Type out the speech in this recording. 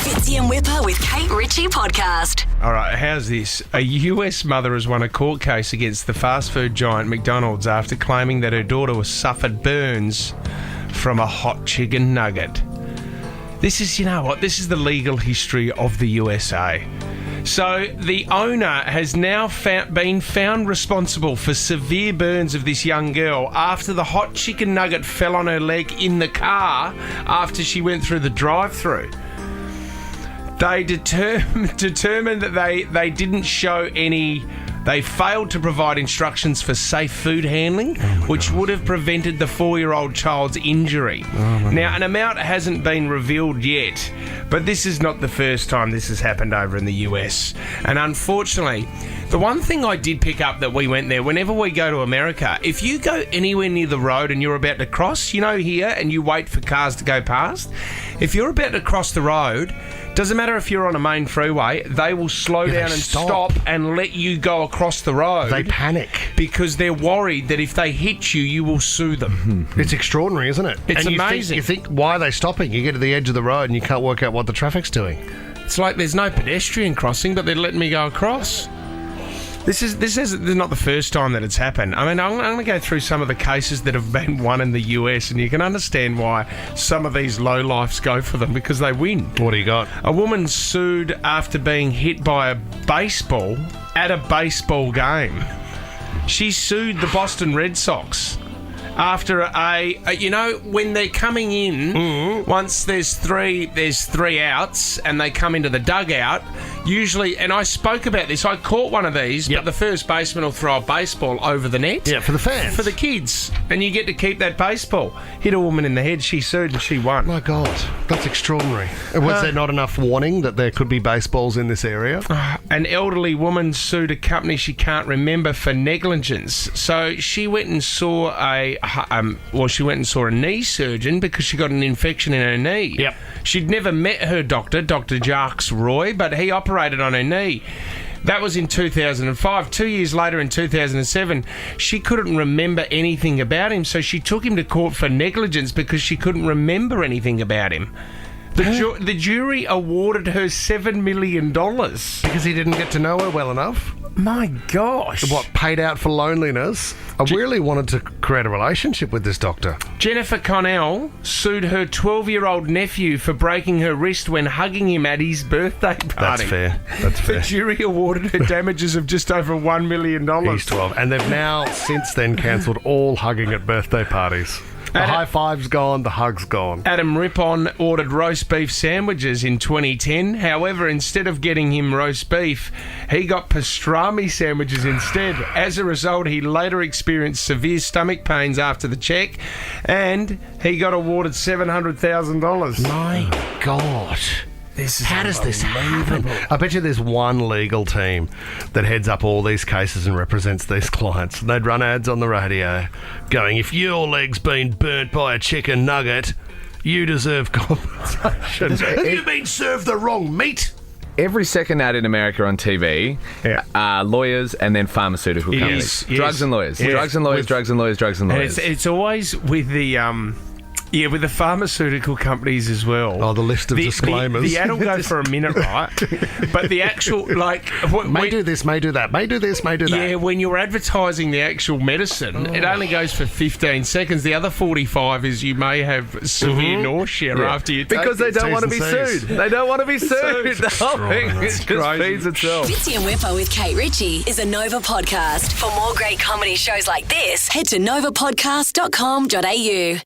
Fitzy and Whipper with Kate Ritchie podcast. All right, how's this? A US mother has won a court case against the fast food giant McDonald's after claiming that her daughter suffered burns from a hot chicken nugget. This is, you know what, this is the legal history of the USA. So the owner has now been found responsible for severe burns of this young girl after the hot chicken nugget fell on her leg in the car after she went through the drive-thru. They determined that they didn't show any... They failed to provide instructions for safe food handling, which would have prevented the 4-year-old child's injury. Now, an amount hasn't been revealed yet, but this is not the first time this has happened over in the US. And unfortunately, the one thing I did pick up that we went there, whenever we go to America, if you go anywhere near the road and you're about to cross, you know, here, and you wait for cars to go past, if you're about to cross the road, doesn't matter if you're on a main freeway, they will slow down and stop and let you go across the road. They panic. Because they're worried that if they hit you, you will sue them. It's extraordinary, isn't it? It's and amazing. You think, why are they stopping? You get to the edge of the road and you can't work out what the traffic's doing. It's like there's no pedestrian crossing, but they're letting me go across. This is not the first time that it's happened. I mean, I'm going to go through some of the cases that have been won in the US, and you can understand why some of these lowlifes go for them, because they win. What do you got? A woman sued after being hit by a baseball at a baseball game. She sued the Boston Red Sox after when they're coming in, once there's three outs and they come into the dugout, usually, and I spoke about this, I caught one of these, but the first baseman will throw a baseball over the net. Yeah, for the fans. For the kids. And you get to keep that baseball. Hit a woman in the head, she sued and she won. My God, that's extraordinary. Was there not enough warning that there could be baseballs in this area? An elderly woman sued a company she can't remember for negligence. So she went and saw a knee surgeon because she got an infection in her knee. Yep. She'd never met her doctor, Dr. Jacques Roy, but he operated on her knee. That was in 2005. 2 years later, in 2007, she couldn't remember anything about him, so she took him to court for negligence because she couldn't remember anything about him. The jury awarded her $7 million. Because he didn't get to know her well enough? My gosh. What, paid out for loneliness? I really wanted to create a relationship with this doctor. Jennifer Connell sued her 12-year-old nephew for breaking her wrist when hugging him at his birthday party. That's fair. The jury awarded her damages of just over $1 million. He's 12. And they've now, since then, cancelled all hugging at birthday parties. The high five's gone, the hug's gone. Adam Rippon ordered roast beef sandwiches in 2010. However, instead of getting him roast beef, he got pastrami sandwiches instead. As a result, he later experienced severe stomach pains after the check, and he got awarded $700,000. My God. How does this happen? I bet you there's one legal team that heads up all these cases and represents these clients. And they'd run ads on the radio going, if your leg's been burnt by a chicken nugget, you deserve compensation. Have you been served the wrong meat? Every second ad in America on TV, lawyers and then pharmaceutical companies. Drugs and lawyers. Yes. Drugs and lawyers, drugs and lawyers, drugs and lawyers. It's always with the... with the pharmaceutical companies as well. Oh, the list of disclaimers. The ad will go for a minute, right? But the actual, may do this, may do that, may do this, may do that. Yeah, when you're advertising the actual medicine, it only goes for 15 seconds. The other 45 is you may have severe nausea after you take because they don't want to be T's. sued. They don't want to be sued. The whole thing just feeds itself. Fitzy and Whipper with Kate Ritchie is a Nova podcast. For more great comedy shows like this, head to novapodcast.com.au.